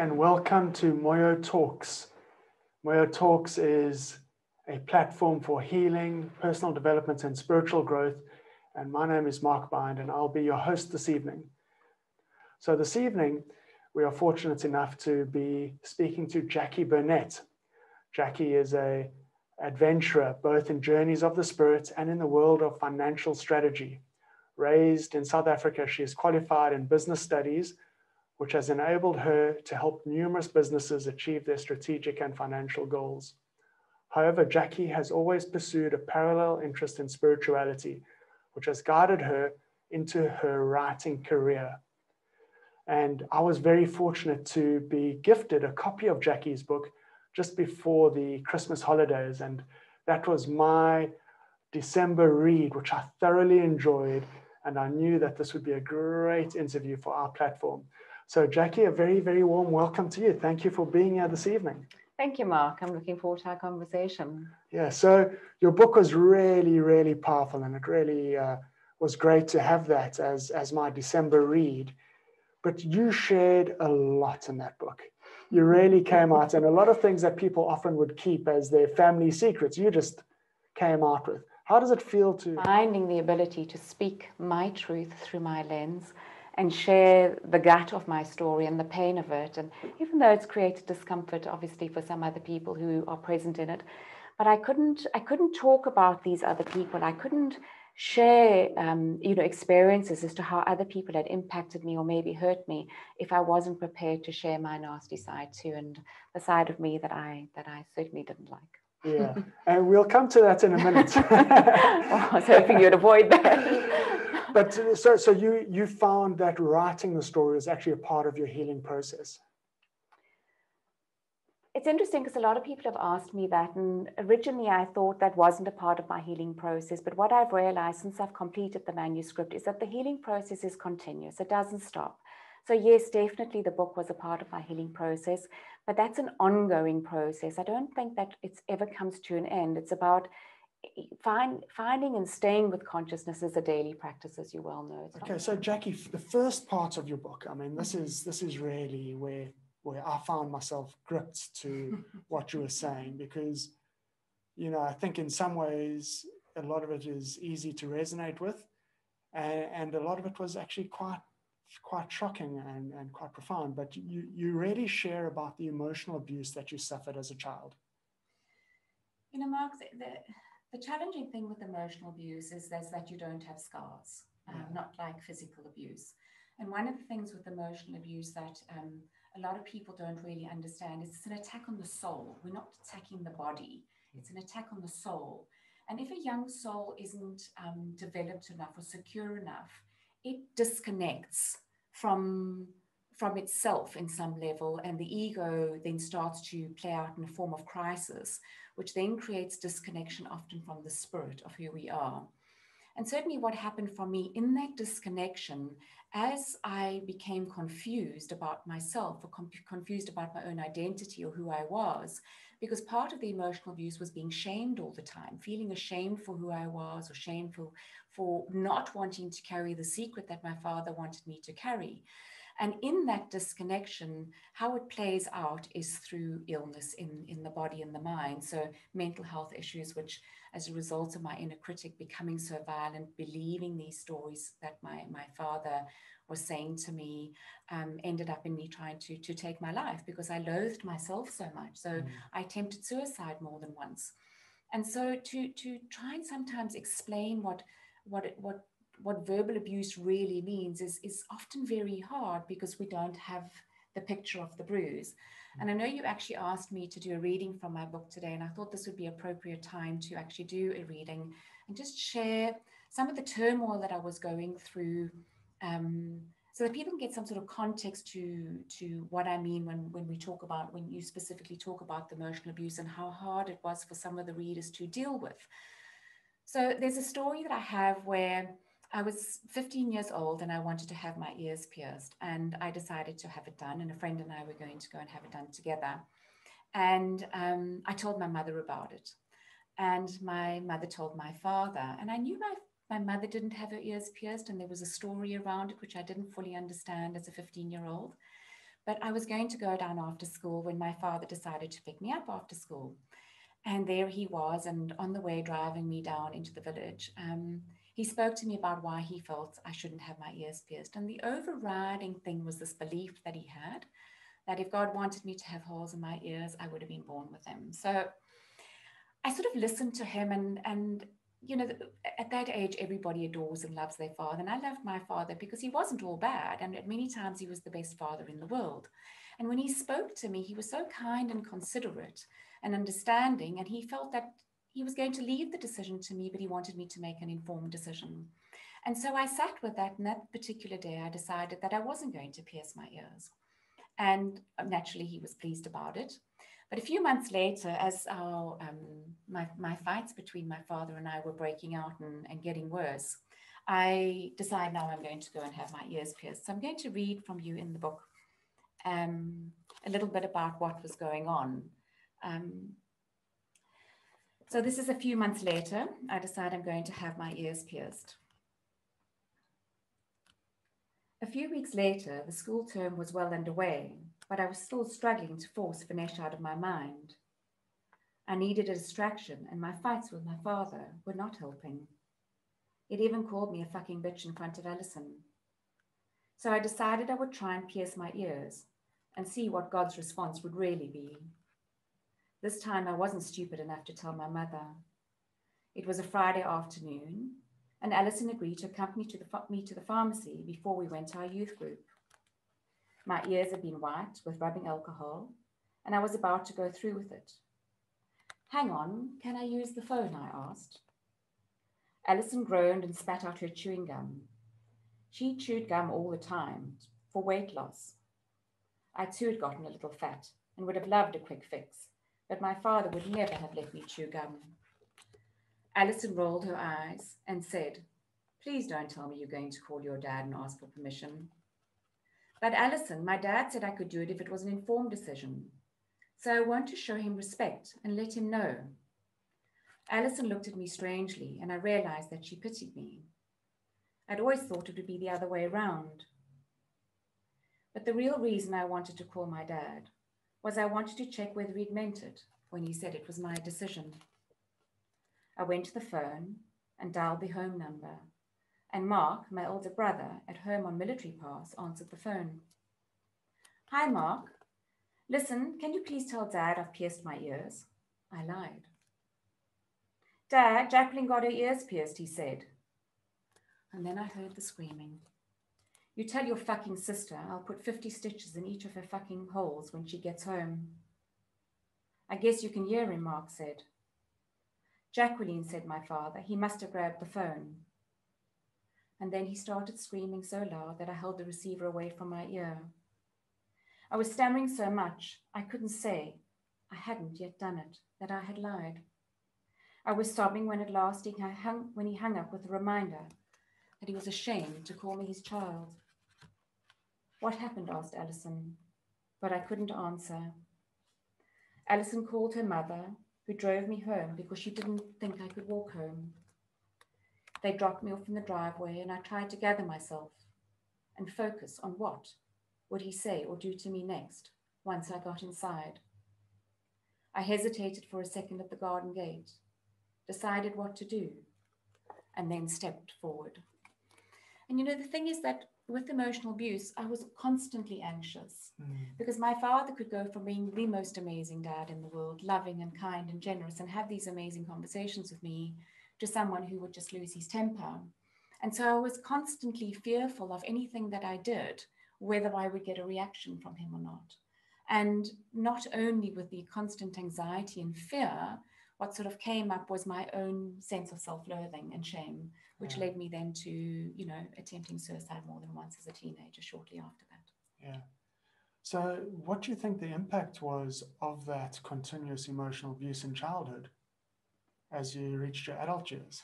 and welcome to Moyo Talks. Moyo Talks is a platform for healing, personal development, and spiritual growth. And my name is Mark Bind, and I'll be your host this evening. So this evening, we are fortunate enough to be speaking to Jackie Burnett. Jackie is an adventurer, both in journeys of the spirit and in the world of financial strategy. Raised in South Africa, she is qualified in business studies, which has enabled her to help numerous businesses achieve their strategic and financial goals. However, Jackie has always pursued a parallel interest in spirituality, which has guided her into her writing career. And I was very fortunate to be gifted a copy of Jackie's book just before the Christmas holidays. And that was my December read, which I thoroughly enjoyed. And I knew that this would be a great interview for our platform. So Jackie, a very, very warm welcome to you. Thank you for being here this evening. Thank you, Mark. I'm looking forward to our conversation. Yeah, so your book was really, really powerful, and it really was great to have that as my December read. But you shared a lot in that book. You really came out, and a lot of things that people often would keep as their family secrets, you just came out with. How does it feel to... Finding the ability to speak my truth through my lens and share the gut of my story and the pain of it. And even though it's created discomfort, obviously, for some other people who are present in it, but I couldn't talk about these other people. I couldn't share, experiences as to how other people had impacted me or maybe hurt me if I wasn't prepared to share my nasty side too, and the side of me that I certainly didn't like. Yeah, and we'll come to that in a minute. I was hoping you'd avoid that. But so you found that writing the story is actually a part of your healing process. It's interesting because a lot of people have asked me that, and originally I thought that wasn't a part of my healing process. But what I've realized since I've completed the manuscript is that the healing process is continuous. It doesn't stop. So yes, definitely the book was a part of my healing process, but that's an ongoing process. I don't think that it ever comes to an end. It's about finding and staying with consciousness is a daily practice, as you well know. Okay, so Jackie, the first part of your book, I mean, this is really where I found myself gripped to what you were saying, because, I think in some ways, a lot of it is easy to resonate with, and a lot of it was actually quite shocking and quite profound. But you really share about the emotional abuse that you suffered as a child. Mark, the challenging thing with emotional abuse is that you don't have scars, not like physical abuse. And one of the things with emotional abuse that a lot of people don't really understand is it's an attack on the soul. We're not attacking the body. It's an attack on the soul. And if a young soul isn't developed enough or secure enough, it disconnects from itself in some level, and the ego then starts to play out in a form of crisis, which then creates disconnection often from the spirit of who we are. And certainly what happened for me in that disconnection, as I became confused about myself or confused about my own identity or who I was, because part of the emotional abuse was being shamed all the time, feeling ashamed for who I was, or shameful for not wanting to carry the secret that my father wanted me to carry. And in that disconnection, how it plays out is through illness in the body and the mind. So mental health issues, which as a result of my inner critic becoming so violent, believing these stories that my father was saying to me, ended up in me trying to take my life because I loathed myself so much. So I attempted suicide more than once. And so to try and sometimes explain what verbal abuse really means is often very hard because we don't have the picture of the bruise. And I know you actually asked me to do a reading from my book today, and I thought this would be appropriate time to actually do a reading and just share some of the turmoil that I was going through, so that people can get some sort of context to what I mean when you specifically talk about the emotional abuse and how hard it was for some of the readers to deal with. So there's a story that I have where I was 15 years old and I wanted to have my ears pierced, and I decided to have it done, and a friend and I were going to go and have it done together. And I told my mother about it, and my mother told my father, and I knew my mother didn't have her ears pierced, and there was a story around it which I didn't fully understand as a 15-year-old. But I was going to go down after school when my father decided to pick me up after school. And there he was, and on the way driving me down into the village, he spoke to me about why he felt I shouldn't have my ears pierced. And the overriding thing was this belief that he had that if God wanted me to have holes in my ears, I would have been born with them. So I sort of listened to him, and you know, at that age, everybody adores and loves their father. And I loved my father because he wasn't all bad. And at many times, he was the best father in the world. And when he spoke to me, he was so kind and considerate and understanding. And he felt that he was going to leave the decision to me, but he wanted me to make an informed decision. And so I sat with that. And that particular day, I decided that I wasn't going to pierce my ears. And naturally, he was pleased about it. But a few months later, as my fights between my father and I were breaking out and getting worse, I decided now I'm going to go and have my ears pierced. So I'm going to read from you in the book a little bit about what was going on. So this is a few months later. I decide I'm going to have my ears pierced. A few weeks later, the school term was well underway, but I was still struggling to force Vinesh out of my mind. I needed a distraction, and my fights with my father were not helping. It even called me a fucking bitch in front of Alison. So I decided I would try and pierce my ears and see what God's response would really be. This time I wasn't stupid enough to tell my mother. It was a Friday afternoon, and Alison agreed to accompany me to the pharmacy before we went to our youth group. My ears had been wiped with rubbing alcohol, and I was about to go through with it. Hang on, can I use the phone? I asked. Alison groaned and spat out her chewing gum. She chewed gum all the time for weight loss. I too had gotten a little fat and would have loved a quick fix, but my father would never have let me chew gum. Alison rolled her eyes and said, "Please don't tell me you're going to call your dad and ask for permission." "But Alison, my dad said I could do it if it was an informed decision. So I want to show him respect and let him know." Alison looked at me strangely, and I realized that she pitied me. I'd always thought it would be the other way around. But the real reason I wanted to call my dad was I wanted to check whether he'd meant it when he said it was my decision. I went to the phone and dialed the home number, and Mark, my older brother, at home on military pass, answered the phone. "Hi, Mark. Listen, can you please tell Dad I've pierced my ears?" I lied. "Dad, Jacqueline got her ears pierced," he said. And then I heard the screaming. "You tell your fucking sister I'll put 50 stitches in each of her fucking holes when she gets home." "I guess you can hear him," Mark said. "Jacqueline," said my father. "He must have grabbed the phone." And then he started screaming so loud that I held the receiver away from my ear. I was stammering so much I couldn't say I hadn't yet done it, that I had lied. I was sobbing when at last he hung up with a reminder that he was ashamed to call me his child. "What happened?" asked Alison, but I couldn't answer. Alison called her mother, who drove me home because she didn't think I could walk home. They dropped me off in the driveway, and I tried to gather myself and focus on what would he say or do to me next once I got inside. I hesitated for a second at the garden gate, decided what to do, and then stepped forward. And you know, the thing is that with emotional abuse, I was constantly anxious because my father could go from being the most amazing dad in the world, loving and kind and generous, and have these amazing conversations with me, to someone who would just lose his temper. And so I was constantly fearful of anything that I did, whether I would get a reaction from him or not. And not only with the constant anxiety and fear, what sort of came up was my own sense of self-loathing and shame, which led me then to, you know, attempting suicide more than once as a teenager shortly after that. Yeah. So what do you think the impact was of that continuous emotional abuse in childhood as you reached your adult years?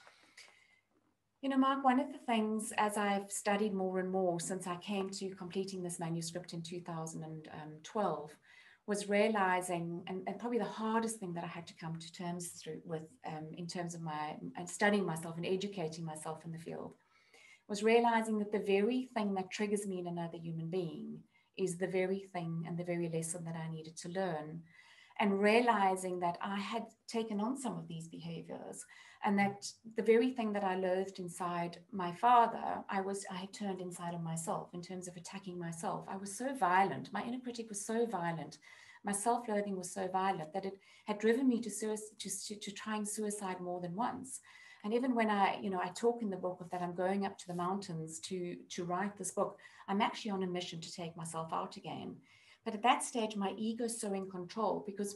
You know, Mark, one of the things as I've studied more and more since I came to completing this manuscript in 2012 was realizing, and probably the hardest thing that I had to come to terms with in terms of my studying myself and educating myself in the field, was realizing that the very thing that triggers me in another human being is the very thing and the very lesson that I needed to learn. And realizing that I had taken on some of these behaviors, and that the very thing that I loathed inside my father, I had turned inside of myself in terms of attacking myself. I was so violent. My inner critic was so violent. My self-loathing was so violent that it had driven me to trying suicide more than once. And even when I talk in the book of that I'm going up to the mountains to write this book, I'm actually on a mission to take myself out again. But at that stage, my ego is so in control, because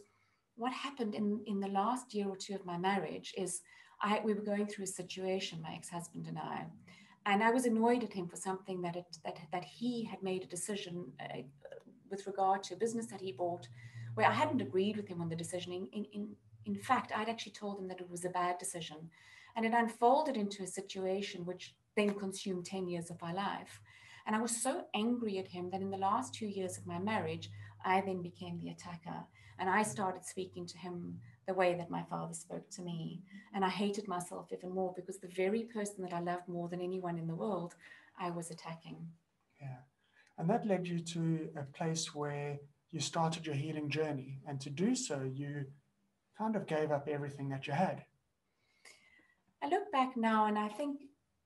what happened in the last year or two of my marriage is we were going through a situation, my ex-husband and I was annoyed at him for something that he had made a decision with regard to a business that he bought, where I hadn't agreed with him on the decision. In fact, I'd actually told him that it was a bad decision. And it unfolded into a situation which then consumed 10 years of my life. And I was so angry at him that in the last 2 years of my marriage, I then became the attacker. And I started speaking to him the way that my father spoke to me. And I hated myself even more, because the very person that I loved more than anyone in the world, I was attacking. Yeah. And that led you to a place where you started your healing journey. And to do so, you kind of gave up everything that you had. I look back now and I think,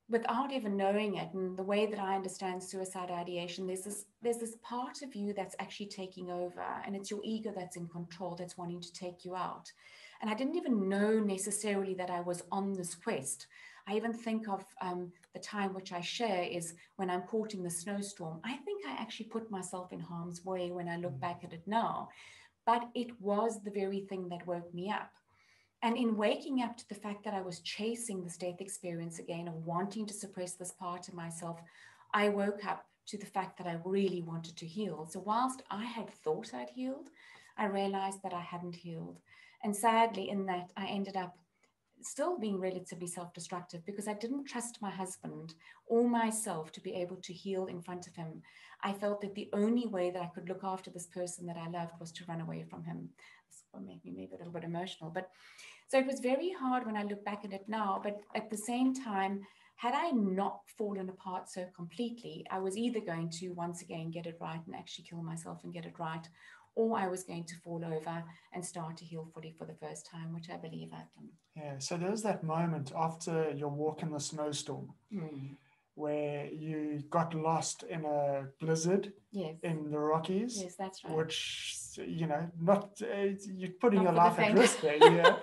without even knowing it, and the way that I understand suicide ideation, there's this part of you that's actually taking over, and it's your ego that's in control, that's wanting to take you out. And I didn't even know necessarily that I was on this quest. I even think of the time which I share is when I'm caught in the snowstorm. I think I actually put myself in harm's way when I look back at it now, but it was the very thing that woke me up. And in waking up to the fact that I was chasing this death experience again, of wanting to suppress this part of myself, I woke up to the fact that I really wanted to heal. So whilst I had thought I'd healed, I realized that I hadn't healed. And sadly, in that, I ended up still being relatively self-destructive, because I didn't trust my husband or myself to be able to heal in front of him. I felt that the only way that I could look after this person that I loved was to run away from him. This will make me maybe a little bit emotional, but so it was very hard when I look back at it now. But at the same time, had I not fallen apart so completely, I was either going to once again get it right and actually kill myself and get it right, or I was going to fall over and start to heal fully for the first time, which I believe I've done. Yeah, so there's that moment after your walk in the snowstorm where you got lost in a blizzard in the Rockies. Yes, that's right. Which, not you're putting Not your for life the at faint. risk there, yeah.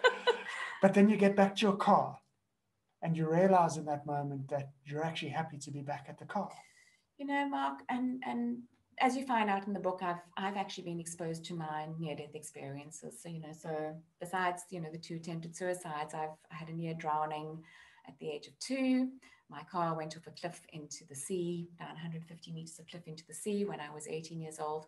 But then you get back to your car and you realize in that moment that you're actually happy to be back at the car. Mark, and as you find out in the book, I've actually been exposed to my near-death experiences. So besides the 2 attempted suicides, I had a near drowning at the age of 2. My car went off a cliff into the sea, down 150 meters of cliff into the sea when I was 18 years old.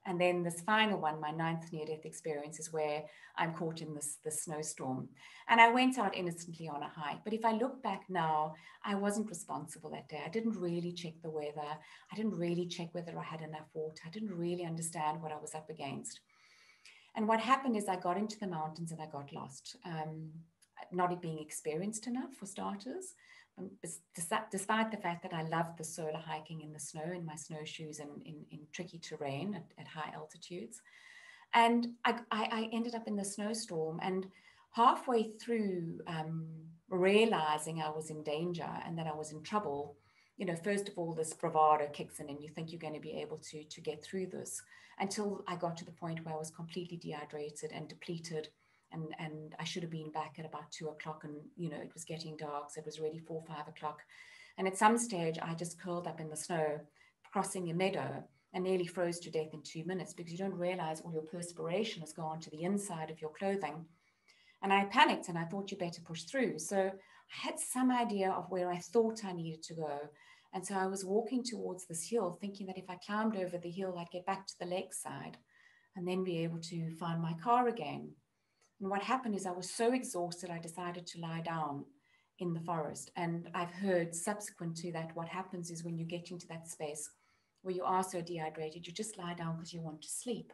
And then this final one, my 9th near-death experience, is where I'm caught in this snowstorm. And I went out innocently on a hike. But if I look back now, I wasn't responsible that day. I didn't really check the weather. I didn't really check whether I had enough water. I didn't really understand what I was up against. And what happened is I got into the mountains and I got lost. Not being experienced enough, for starters. Despite the fact that I loved the solar hiking in the snow in my snowshoes and in tricky terrain at high altitudes. And I ended up in the snowstorm, and halfway through realizing I was in danger and that I was in trouble, first of all, this bravado kicks in and you think you're going to be able to get through this, until I got to the point where I was completely dehydrated and depleted. And I should have been back at about 2 o'clock, and it was getting dark, so it was already 4, 5 o'clock. And at some stage I just curled up in the snow crossing a meadow and nearly froze to death in 2 minutes, because you don't realize all your perspiration has gone to the inside of your clothing. And I panicked and I thought, you better push through. So I had some idea of where I thought I needed to go. And so I was walking towards this hill, thinking that if I climbed over the hill, I'd get back to the lakeside and then be able to find my car again. And what happened is I was so exhausted, I decided to lie down in the forest. And I've heard subsequent to that, what happens is when you get into that space where you are so dehydrated, you just lie down because you want to sleep.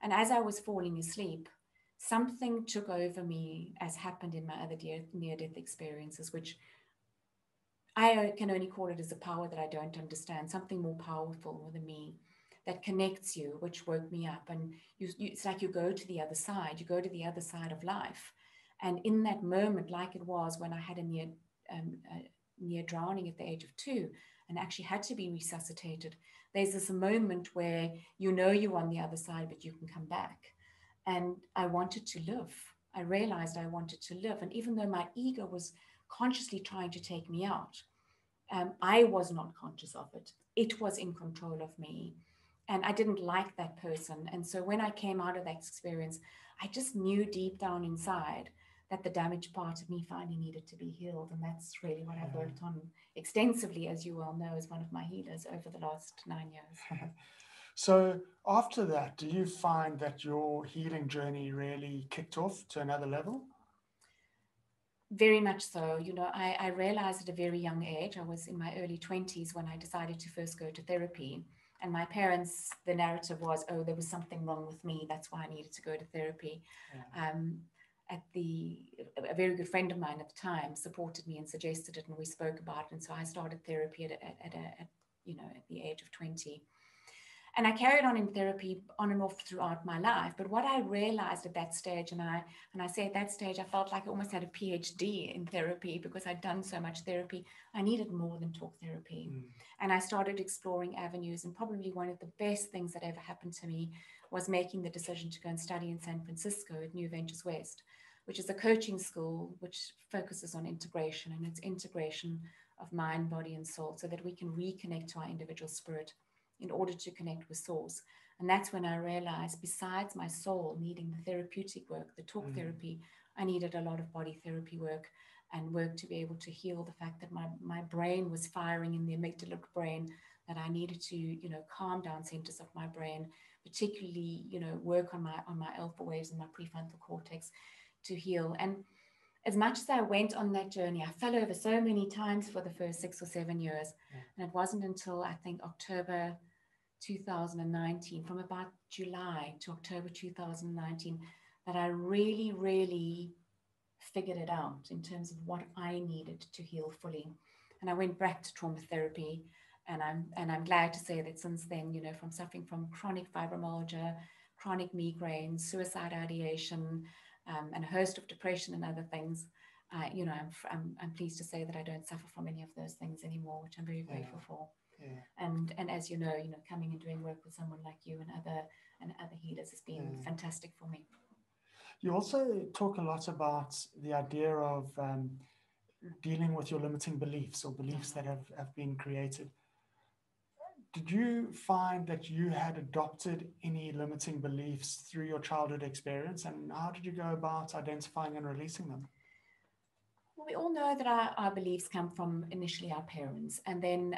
And as I was falling asleep, something took over me, as happened in my other near-death experiences, which I can only call it as a power that I don't understand, something more powerful than me, that connects you, which woke me up. And it's like you go to the other side, you go to the other side of life. And in that moment, like it was when I had a near drowning at the age of 2 and actually had to be resuscitated, there's this moment where you know you're on the other side, but you can come back. And I wanted to live. I realized I wanted to live. And even though my ego was consciously trying to take me out, I was not conscious of it. It was in control of me. And I didn't like that person. And so when I came out of that experience, I just knew deep down inside that the damaged part of me finally needed to be healed. And that's really what I've worked on extensively, as you well know, as one of my healers over the last 9 years. So after that, do you find that your healing journey really kicked off to another level? Very much so. You know, I realized at a very young age, I was in my early 20s when I decided to first go to therapy. And my parents, the narrative was, oh, there was something wrong with me. That's why I needed to go to therapy. Yeah. A very good friend of mine at the time supported me and suggested it, and we spoke about it. And so I started therapy at the age of 20. And I carried on in therapy on and off throughout my life. But what I realized at that stage, and I say at that stage, I felt like I almost had a PhD in therapy because I'd done so much therapy. I needed more than talk therapy. And I started exploring avenues. And probably one of the best things that ever happened to me was making the decision to go and study in San Francisco at New Ventures West, which is a coaching school which focuses on integration, and it's integration of mind, body, and soul so that we can reconnect to our individual spirit in order to connect with source. And that's when I realized, besides my soul needing the therapeutic work, the talk therapy, I needed a lot of body therapy work and work to be able to heal the fact that my brain was firing in the amygdala brain, that I needed to, calm down centers of my brain, particularly, work on my alpha waves and my prefrontal cortex to heal. And as much as I went on that journey, I fell over so many times for the first 6 or 7 years. And it wasn't until I think October 2019, from about July to October 2019, that I really, really figured it out in terms of what I needed to heal fully. And I went back to trauma therapy. And I'm glad to say that since then, from suffering from chronic fibromyalgia, chronic migraines, suicide ideation, and a host of depression and other things, I'm pleased to say that I don't suffer from any of those things anymore, which I'm very grateful for. Yeah. And as you know, coming and doing work with someone like you and other healers has been fantastic for me. You also talk a lot about the idea of dealing with your limiting beliefs or beliefs that have been created. Did you find that you had adopted any limiting beliefs through your childhood experience, and how did you go about identifying and releasing them? Well, we all know that our beliefs come from initially our parents, and then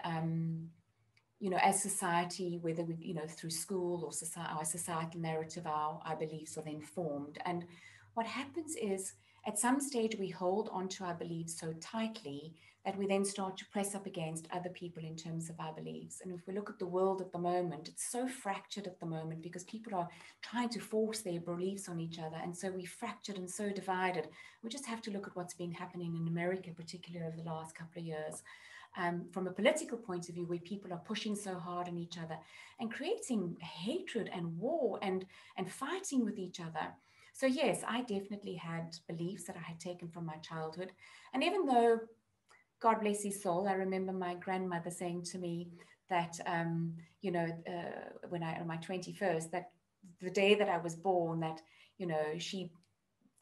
as society, whether we, through school or our societal narrative, our beliefs are then formed. And what happens is, at some stage, we hold onto our beliefs so tightly that we then start to press up against other people in terms of our beliefs. And if we look at the world at the moment, it's so fractured at the moment because people are trying to force their beliefs on each other. And so we're fractured and so divided. We just have to look at what's been happening in America, particularly over the last couple of years. From a political point of view, where people are pushing so hard on each other and creating hatred and war and fighting with each other. So yes, I definitely had beliefs that I had taken from my childhood. And even though, God bless his soul, I remember my grandmother saying to me that, when on my 21st, that the day that I was born, that,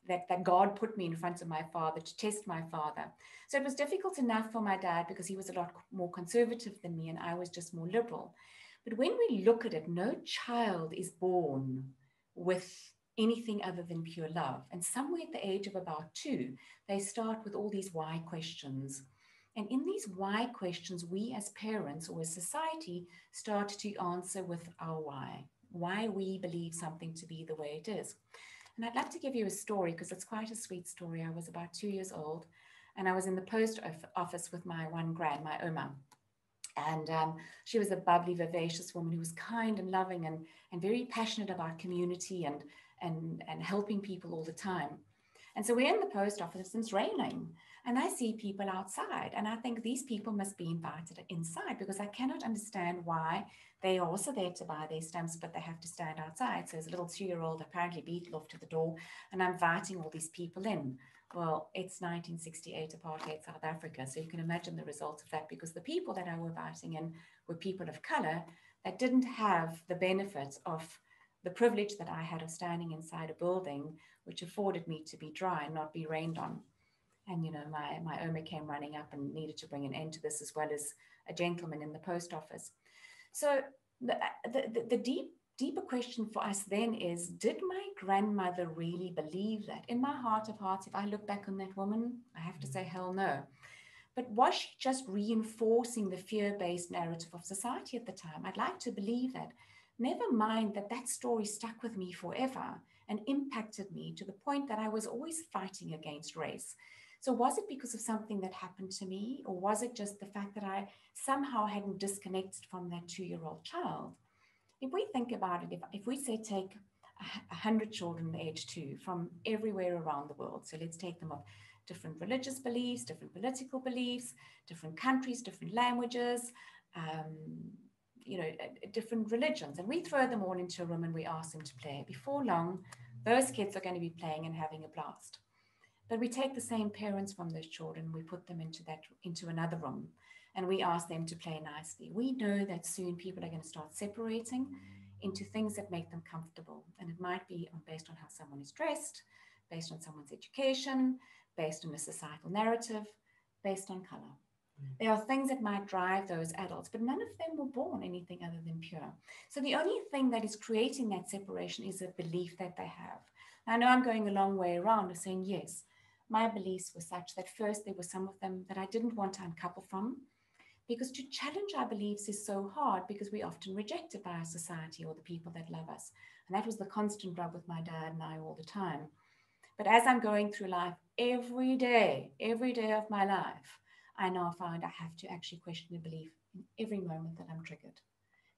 that God put me in front of my father to test my father. So it was difficult enough for my dad because he was a lot more conservative than me and I was just more liberal. But when we look at it, no child is born with anything other than pure love. And somewhere at the age of about 2, they start with all these why questions. And in these why questions, we as parents or as society start to answer with our why we believe something to be the way it is. And I'd like to give you a story because it's quite a sweet story. I was about 2 years old and I was in the post office with my one grand, my Oma. And she was a bubbly, vivacious woman who was kind and loving and very passionate about community and helping people all the time. And so we're in the post office and it's raining. And I see people outside, and I think these people must be invited inside, because I cannot understand why they are also there to buy their stamps, but they have to stand outside. So there's a little 2-year-old apparently beaten off to the door, and I'm inviting all these people in. Well, it's 1968 apartheid South Africa, so you can imagine the results of that, because the people that I were inviting in were people of color that didn't have the benefit of the privilege that I had of standing inside a building, which afforded me to be dry and not be rained on. And, you know, my Oma came running up and needed to bring an end to this, as well as a gentleman in the post office. So the deeper question for us then is, did my grandmother really believe that? In my heart of hearts, if I look back on that woman, I have to say, hell no. But was she just reinforcing the fear-based narrative of society at the time? I'd like to believe that. Never mind that that story stuck with me forever and impacted me to the point that I was always fighting against race. So was it because of something that happened to me, or was it just the fact that I somehow hadn't disconnected from that 2-year-old child? If we think about it, if we say take 100 children age 2 from everywhere around the world, so let's take them of different religious beliefs, different political beliefs, different countries, different languages, different religions, and we throw them all into a room and we ask them to play. Before long, those kids are going to be playing and having a blast. But we take the same parents from those children, we put them into another room, and we ask them to play nicely. We know that soon people are going to start separating into things that make them comfortable. And it might be based on how someone is dressed, based on someone's education, based on a societal narrative, based on color. There are things that might drive those adults, but none of them were born anything other than pure. So the only thing that is creating that separation is a belief that they have. I know I'm going a long way around of saying, yes, my beliefs were such that first there were some of them that I didn't want to uncouple from, because to challenge our beliefs is so hard, because we're often rejected by our society or the people that love us. And that was the constant rub with my dad and I all the time. But as I'm going through life, every day of my life, I now find I have to actually question a belief in every moment that I'm triggered,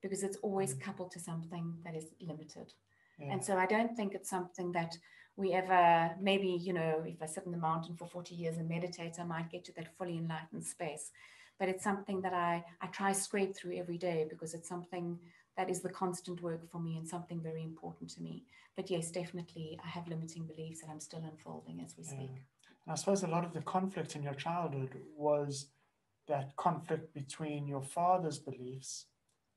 because it's always coupled to something that is limited. Yeah. And so I don't think it's something that we ever, maybe, if I sit in the mountain for 40 years and meditate, I might get to that fully enlightened space. But it's something that I try to scrape through every day, because it's something that is the constant work for me and something very important to me. But yes, definitely, I have limiting beliefs that I'm still unfolding as we speak. And I suppose a lot of the conflict in your childhood was that conflict between your father's beliefs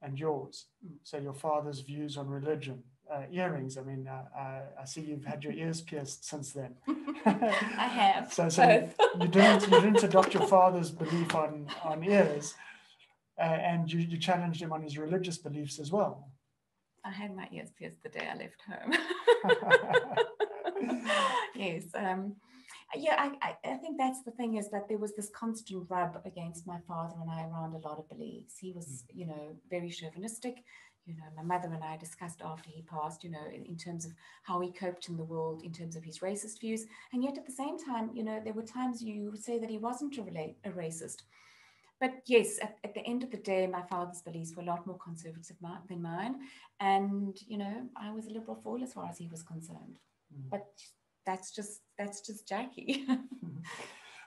and yours. So your father's views on religion, earrings. I mean, I see you've had your ears pierced since then. I have. So you didn't adopt your father's belief on ears, and you challenged him on his religious beliefs as well. I had my ears pierced the day I left home. Yes. I think that's the thing, is that there was this constant rub against my father and I around a lot of beliefs. He was, very chauvinistic. My mother and I discussed after he passed, in terms of how he coped in the world, in terms of his racist views. And yet at the same time, there were times you would say that he wasn't a racist. But yes, at the end of the day, my father's beliefs were a lot more conservative than mine. And, I was a liberal fool as far as he was concerned. But that's just Jackie.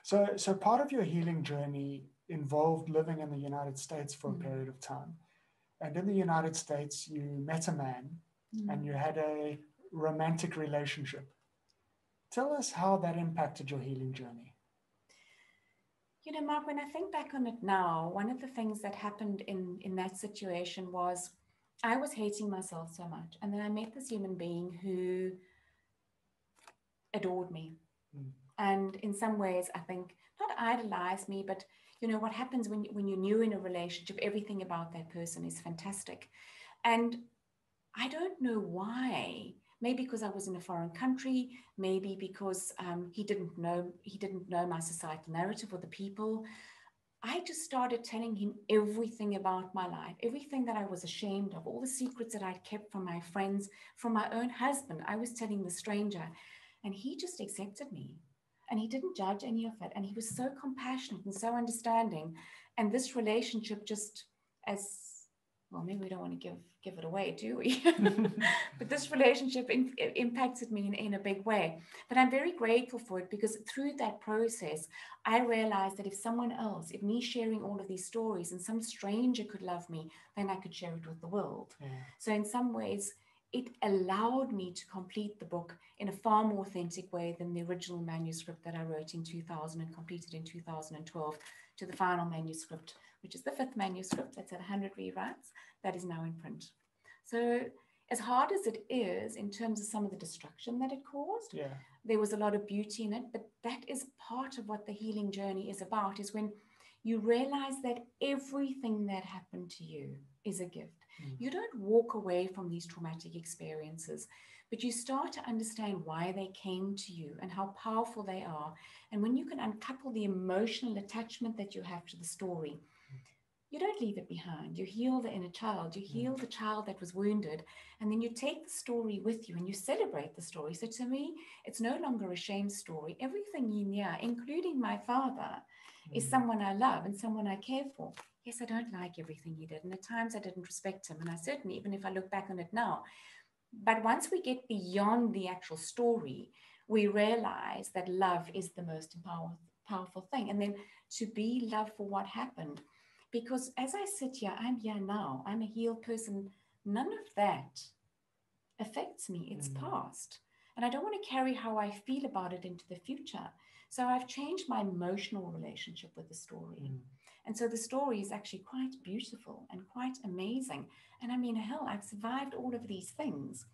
So part of your healing journey involved living in the United States for a period of time. And in the United States, you met a man and you had a romantic relationship. Tell us how that impacted your healing journey. Mark, when I think back on it now, one of the things that happened in that situation was I was hating myself so much. And then I met this human being who adored me. And in some ways, I think, not idolize me, but what happens when you're new in a relationship, everything about that person is fantastic. And I don't know why. Maybe because I was in a foreign country, maybe because he didn't know my societal narrative or the people. I just started telling him everything about my life, everything that I was ashamed of, all the secrets that I'd kept from my friends, from my own husband. I was telling the stranger, and he just accepted me. And he didn't judge any of it. And he was so compassionate and so understanding. And this relationship just, as well, maybe we don't want to give it away, do we? But this relationship impacted me in a big way. But I'm very grateful for it, because through that process, I realized that if someone else, if me sharing all of these stories and some stranger could love me, then I could share it with the world. Yeah. So in some ways, it allowed me to complete the book in a far more authentic way than the original manuscript that I wrote in 2000 and completed in 2012 to the final manuscript, which is the fifth manuscript that's at 100 rewrites, that is now in print. So as hard as it is in terms of some of the destruction that it caused, Yeah. there was a lot of beauty in it. But that is part of what the healing journey is about, is when you realize that everything that happened to you is a gift. You don't walk away from these traumatic experiences, but you start to understand why they came to you and how powerful they are. And when you can uncouple the emotional attachment that you have to the story, you don't leave it behind. You heal the inner child. You heal the child that was wounded. And then you take the story with you and you celebrate the story. So to me, it's no longer a shame story. Everything in here, including my father, is someone I love and someone I care for. Yes, I don't like everything he did. And at times I didn't respect him. And I certainly, even if I look back on it now, but once we get beyond the actual story, we realize that love is the most powerful thing. And then to be loved for what happened. Because as I sit here, I'm here now, I'm a healed person. None of that affects me. It's past. And I don't want to carry how I feel about it into the future. So I've changed my emotional relationship with the story. And so the story is actually quite beautiful and quite amazing. And I mean, hell, I've survived all of these things.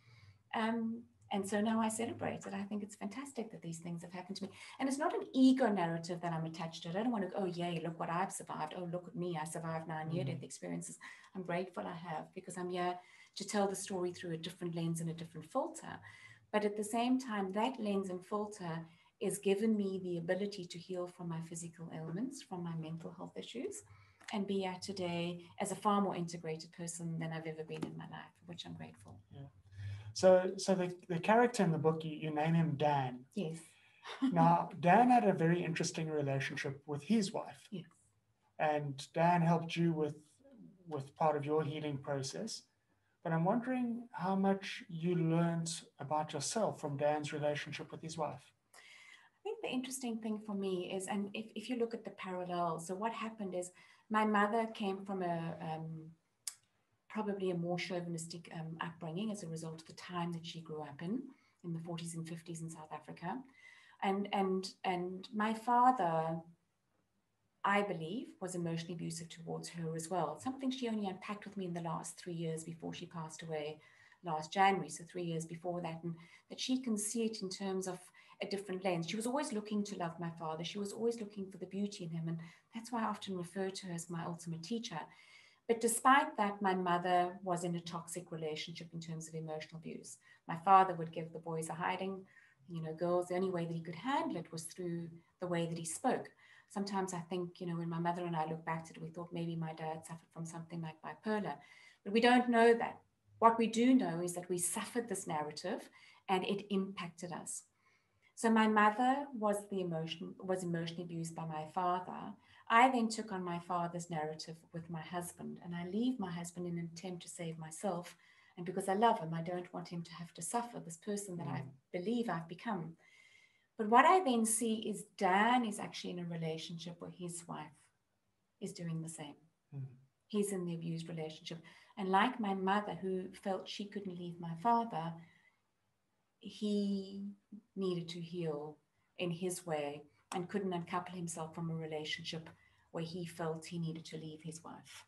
And so now I celebrate it. I think it's fantastic that these things have happened to me. And it's not an ego narrative that I'm attached to it. I don't want to go, oh, yay, look what I've survived. Oh, look at me. I survived 9 near-death experiences. I'm grateful I have, because I'm here to tell the story through a different lens and a different filter. But at the same time, that lens and filter is given me the ability to heal from my physical ailments, from my mental health issues, and be here today as a far more integrated person than I've ever been in my life, for which I'm grateful. Yeah. So the character in the book, you name him Dan. Yes. Now, Dan had a very interesting relationship with his wife. Yes. And Dan helped you with part of your healing process. But I'm wondering how much you learned about yourself from Dan's relationship with his wife. I think the interesting thing for me is, and if you look at the parallels, so what happened is my mother came from probably a more chauvinistic upbringing as a result of the time that she grew up in the 40s and 50s in South Africa. And my father, I believe, was emotionally abusive towards her as well. Something she only unpacked with me in the last 3 years before she passed away last January, so 3 years before that, and that she can see it in terms of a different lens. She was always looking to love my father. She was always looking for the beauty in him, and that's why I often refer to her as my ultimate teacher. But despite that, my mother was in a toxic relationship in terms of emotional abuse. My father would give the boys a hiding. Girls, the only way that he could handle it was through the way that he spoke. Sometimes I think, when my mother and I look back to it, we thought maybe my dad suffered from something like bipolar, but we don't know that. What we do know is that we suffered this narrative and it impacted us. So my mother was emotionally abused by my father. I then took on my father's narrative with my husband, and I leave my husband in an attempt to save myself. And because I love him, I don't want him to have to suffer, this person that I believe I've become. But what I then see is Dan is actually in a relationship where his wife is doing the same. He's in the abused relationship. And like my mother, who felt she couldn't leave my father, he needed to heal in his way and couldn't uncouple himself from a relationship where he felt he needed to leave his wife.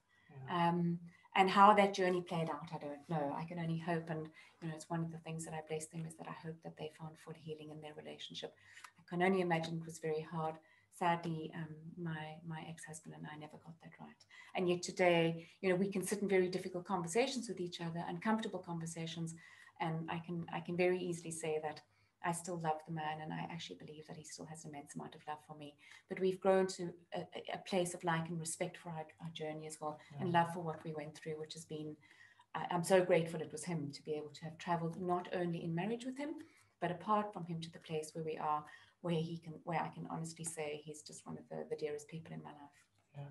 And how that journey played out, I don't know. I can only hope, and it's one of the things that I bless them is that I hope that they found full healing in their relationship. I can only imagine it was very hard. Sadly, my ex-husband and I never got that right. And yet today, we can sit in very difficult conversations with each other, uncomfortable conversations, and I can very easily say that I still love the man, and I actually believe that he still has an immense amount of love for me. But we've grown to a place of like and respect for our journey as well, and love for what we went through, which has been, I'm so grateful it was him to be able to have traveled not only in marriage with him, but apart from him to the place where we are, where I can honestly say he's just one of the dearest people in my life. Yeah.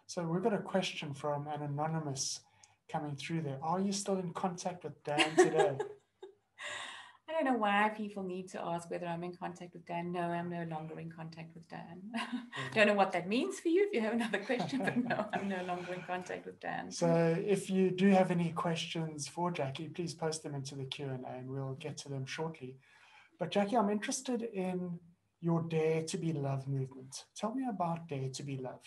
So we've got a question from an anonymous coming through there. Are you still in contact with Dan today? I don't know why people need to ask whether I'm in contact with Dan. No, I'm no longer in contact with Dan. Don't know what that means for you if you have another question, but no, I'm no longer in contact with Dan. So if you do have any questions for Jackie, please post them into the Q&A and we'll get to them shortly. But Jackie, I'm interested in your Dare to Be Love movement. Tell me about Dare to Be Love.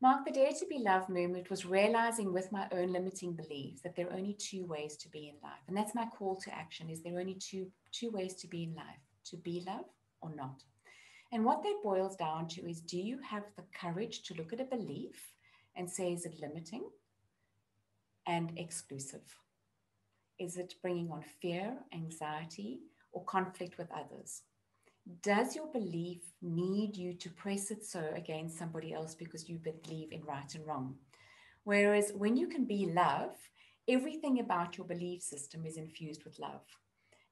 Mark, the Dare to Be Love movement was realizing with my own limiting beliefs that there are only two ways to be in life. And that's my call to action, is there are only two ways to be in life, to be love or not. And what that boils down to is, do you have the courage to look at a belief and say, is it limiting and exclusive? Is it bringing on fear, anxiety, or conflict with others? Does your belief need you to press it so against somebody else because you believe in right and wrong? Whereas when you can be love, everything about your belief system is infused with love.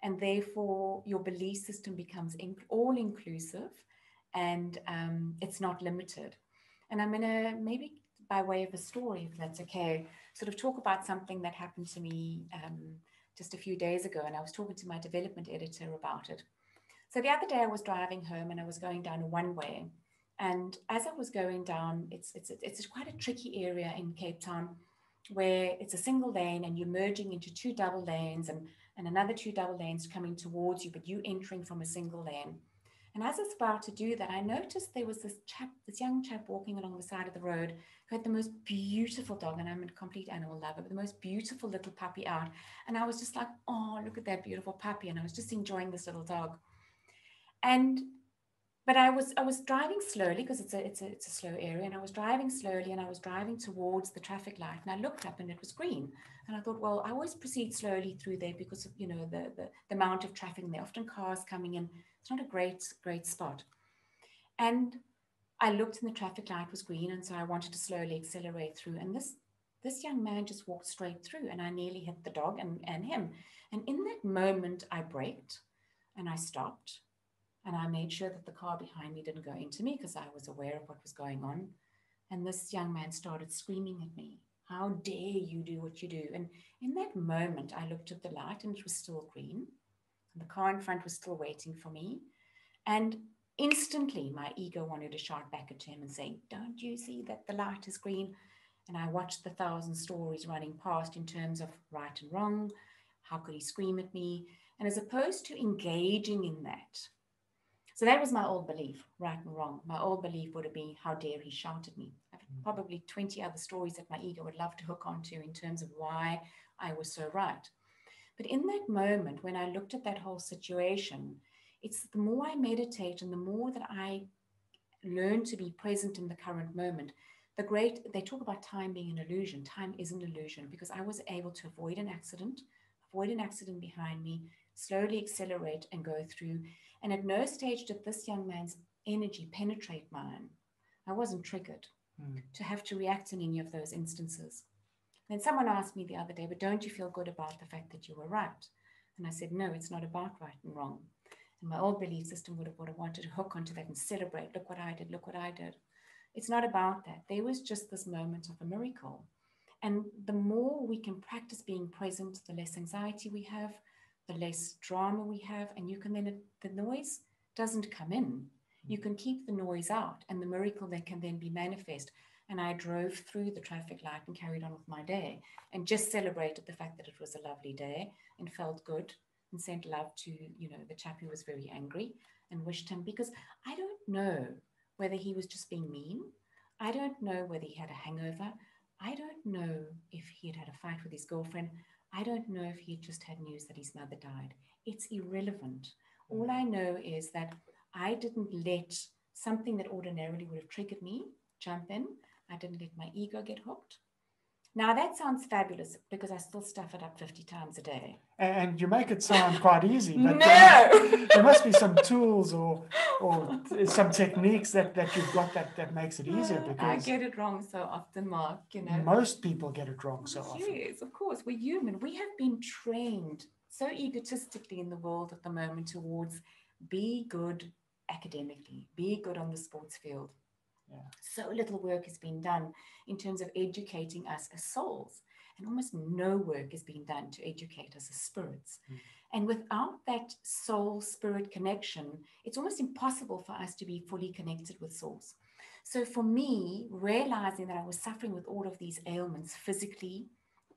And therefore, your belief system becomes all inclusive and it's not limited. And I'm going to, maybe by way of a story, if that's okay, sort of talk about something that happened to me just a few days ago. And I was talking to my development editor about it. So the other day I was driving home and I was going down a one-way. And as I was going down, it's quite a tricky area in Cape Town where it's a single lane and you're merging into two double lanes and another two double lanes coming towards you, but you entering from a single lane. And as I was about to do that, I noticed there was this young chap walking along the side of the road who had the most beautiful dog, and I'm a complete animal lover, but the most beautiful little puppy out. And I was just like, oh, look at that beautiful puppy. And I was just enjoying this little dog. But I was driving slowly because it's a slow area, and I was driving slowly and I was driving towards the traffic light, and I looked up and it was green, and I thought, well, I always proceed slowly through there because of the amount of traffic, and there are often cars coming in. It's not a great spot. And I looked and the traffic light was green, and so I wanted to slowly accelerate through, and this young man just walked straight through, and I nearly hit the dog and him. And in that moment I braked and I stopped. And I made sure that the car behind me didn't go into me because I was aware of what was going on. And this young man started screaming at me, how dare you do what you do? And in that moment, I looked at the light and it was still green. And the car in front was still waiting for me. And instantly, my ego wanted to shout back at him and say, don't you see that the light is green? And I watched the 1,000 stories running past in terms of right and wrong. How could he scream at me? And as opposed to engaging in that, so that was my old belief, right and wrong. My old belief would have been, how dare he shout at me? I have probably 20 other stories that my ego would love to hook onto in terms of why I was so right. But in that moment, when I looked at that whole situation, it's the more I meditate and the more that I learn to be present in the current moment, they talk about time being an illusion. Time is an illusion because I was able to avoid an accident behind me, slowly accelerate and go through. And at no stage did this young man's energy penetrate mine. I wasn't triggered to have to react in any of those instances. Then someone asked me the other day, but don't you feel good about the fact that you were right? And I said, no, it's not about right and wrong. And my old belief system would have wanted to hook onto that and celebrate, look what I did, look what I did. It's not about that. There was just this moment of a miracle. And the more we can practice being present, the less anxiety we have, the less drama we have, and you can then, the noise doesn't come in. You can keep the noise out, and the miracle then can then be manifest. And I drove through the traffic light and carried on with my day and just celebrated the fact that it was a lovely day and felt good and sent love to, the chap who was very angry and wished him, because I don't know whether he was just being mean. I don't know whether he had a hangover. I don't know if he had had a fight with his girlfriend. I don't know if he had just had news that his mother died. It's irrelevant. All I know is that I didn't let something that ordinarily would have triggered me jump in. I didn't let my ego get hooked. Now that sounds fabulous because I still stuff it up 50 times a day. And you make it sound quite easy, but no! there must be some tools or some techniques that you've got that makes it easier, because I get it wrong so often, Mark, Most people get it wrong so often. Yes, of course, we're human. We have been trained so egotistically in the world at the moment towards be good academically, be good on the sports field. Yeah. So little work has been done in terms of educating us as souls. and almost no work is being done to educate us as spirits. And without that soul-spirit connection, it's almost impossible for us to be fully connected with Source. So for me, realizing that I was suffering with all of these ailments physically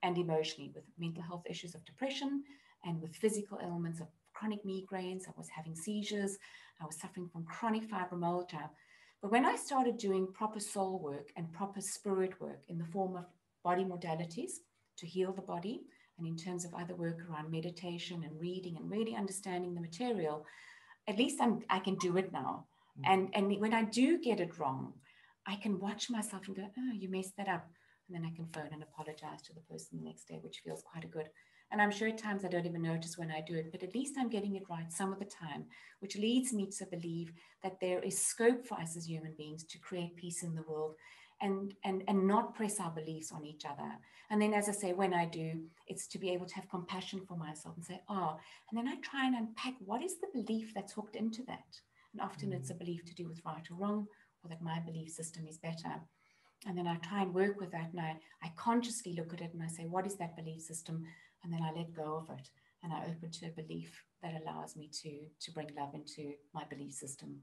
and emotionally, with mental health issues of depression and with physical ailments of chronic migraines, I was having seizures, I was suffering from chronic fibromyalgia. But when I started doing proper soul work and proper spirit work in the form of body modalities to heal the body, and in terms of other work around meditation and reading and really understanding the material, at least I can do it now. And when I do get it wrong, I can watch myself and go, oh, you messed that up. And then I can phone and apologize to the person the next day, which feels quite good. And I'm sure at times I don't even notice when I do it, but at least I'm getting it right some of the time, which leads me to believe that there is scope for us as human beings to create peace in the world and not press our beliefs on each other. And then, as I say, when I do, it's to be able to have compassion for myself and say, oh, and then I try and unpack what is the belief that's hooked into that. And often it's a belief to do with right or wrong, or that my belief system is better. And then I try and work with that, and I consciously look at it and I say, what is that belief system? And then I let go of it, and I open to a belief that allows me to bring love into my belief system.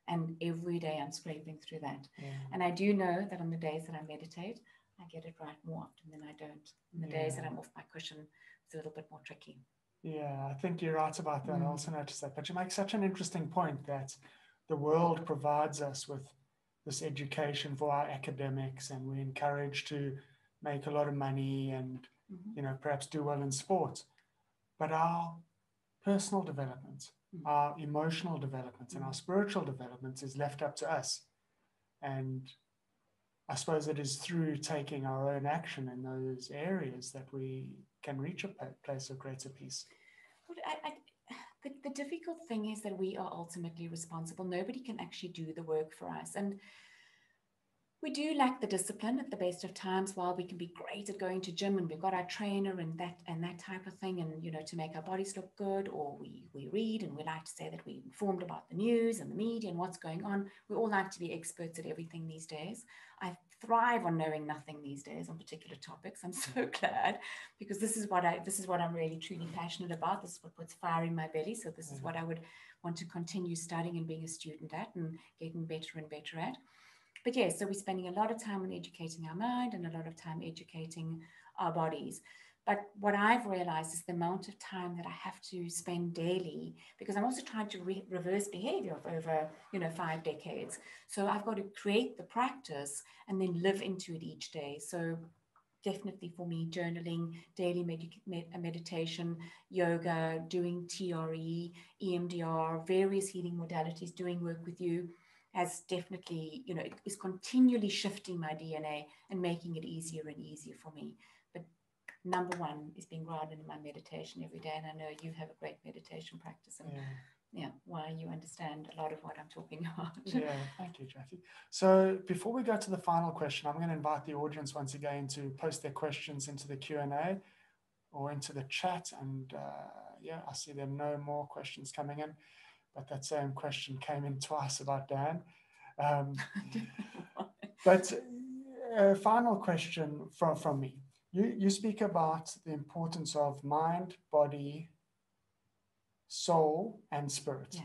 And every day I'm scraping through that. Yeah. And I do know that on the days that I meditate, I get it right more often than I don't. On the days that I'm off my cushion, it's a little bit more tricky. Yeah, I think you're right about that. I also noticed that. But you make such an interesting point that the world provides us with this education for our academics, and we're encouraged to make a lot of money and, you know, perhaps do well in sports. But our personal development, our emotional development, and our spiritual development is left up to us. And I suppose it is through taking our own action in those areas that we can reach a place of greater peace. But the difficult thing is that we are ultimately responsible. Nobody can actually do the work for us. And we do lack the discipline at the best of times. While we can be great at going to gym and we've got our trainer and that type of thing, and, you know, to make our bodies look good, or we read and we like to say that we're informed about the news and the media and what's going on. We all like to be experts at everything these days. I thrive on knowing nothing these days on particular topics. I'm so glad, because this is what I'm really truly passionate about. This is what puts fire in my belly. So this is what I would want to continue studying and being a student at and getting better and better at. But yes, so we're spending a lot of time on educating our mind and a lot of time educating our bodies. But what I've realized is the amount of time that I have to spend daily, because I'm also trying to reverse behavior of over, 5 decades. So I've got to create the practice and then live into it each day. So definitely for me, journaling, daily meditation, yoga, doing TRE, EMDR, various healing modalities, doing work with you, has definitely, is continually shifting my DNA and making it easier and easier for me. But number one is being grounded in my meditation every day. And I know you have a great meditation practice. And why you understand a lot of what I'm talking about. Yeah, thank you, Jackie. So before we go to the final question, I'm going to invite the audience once again to post their questions into the Q&A or into the chat. And I see there are no more questions coming in. But that same question came in twice about Dan. But a final question from me. You speak about the importance of mind, body, soul, and spirit. Yeah.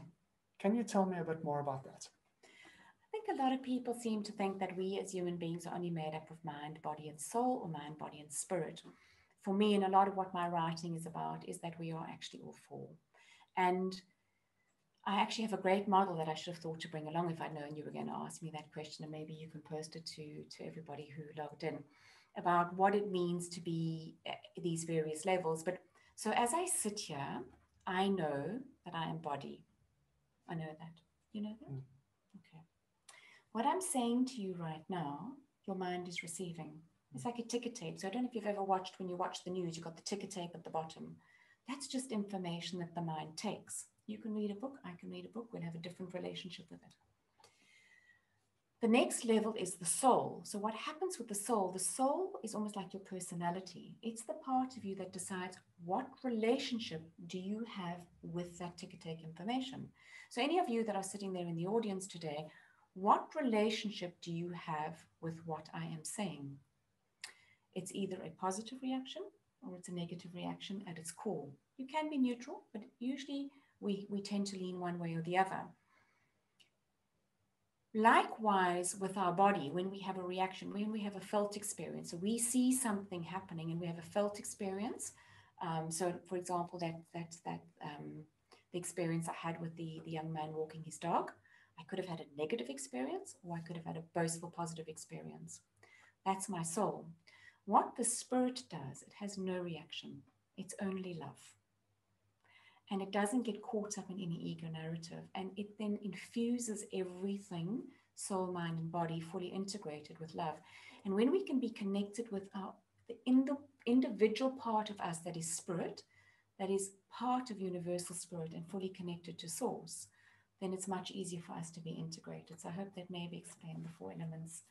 Can you tell me a bit more about that? I think a lot of people seem to think that we as human beings are only made up of mind, body, and soul, or mind, body, and spirit. For me, and a lot of what my writing is about, is that we are actually all four. And I actually have a great model that I should have thought to bring along if I'd known you were going to ask me that question, and maybe you can post it to everybody who logged in, about what it means to be at these various levels. But so as I sit here, I know that I am body. I know that. You know that? Okay. What I'm saying to you right now, your mind is receiving. It's like a ticker tape. So I don't know if you've ever watched, when you watch the news, you've got the ticker tape at the bottom. That's just information that the mind takes. You can read a book, I can read a book, we'll have a different relationship with it. The next level is the soul. So what happens with the soul is almost like your personality. It's the part of you that decides what relationship do you have with that ticker tape information. So any of you that are sitting there in the audience today, what relationship do you have with what I am saying? It's either a positive reaction or it's a negative reaction at its core. You can be neutral, but usually we tend to lean one way or the other. Likewise, with our body, when we have a reaction, when we have a felt experience, so we see something happening and we have a felt experience. So, for example, the experience I had with the young man walking his dog, I could have had a negative experience or I could have had a boastful positive experience. That's my soul. What the spirit does, it has no reaction. It's only love. And it doesn't get caught up in any ego narrative. And it then infuses everything, soul, mind, and body, fully integrated with love. And when we can be connected with the individual part of us that is spirit, that is part of universal spirit and fully connected to source, then it's much easier for us to be integrated. So I hope that maybe explained the 4 elements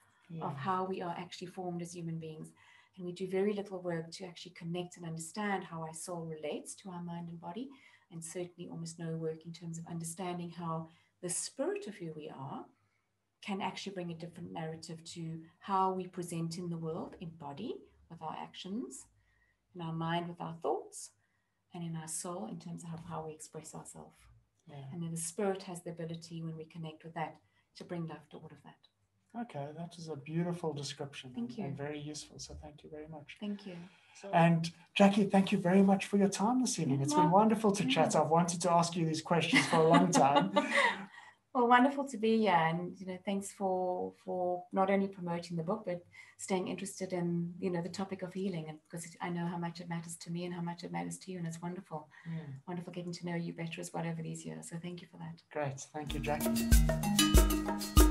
of how we are actually formed as human beings. And we do very little work to actually connect and understand how our soul relates to our mind and body, and certainly almost no work in terms of understanding how the spirit of who we are can actually bring a different narrative to how we present in the world, in body with our actions, in our mind with our thoughts, and in our soul in terms of how we express ourselves. And then the spirit has the ability, when we connect with that, to bring love to all of that. Okay, that is a beautiful description. Thank you. And very useful. So thank you very much. Thank you. And Jackie, thank you very much for your time this evening. It's been wonderful to chat. I've wanted to ask you these questions for a long time. Well, wonderful to be here, and thanks for not only promoting the book but staying interested in the topic of healing, and because I know how much it matters to me and how much it matters to you, and it's wonderful, wonderful getting to know you better as well over these years. So thank you for that. Great, thank you, Jackie.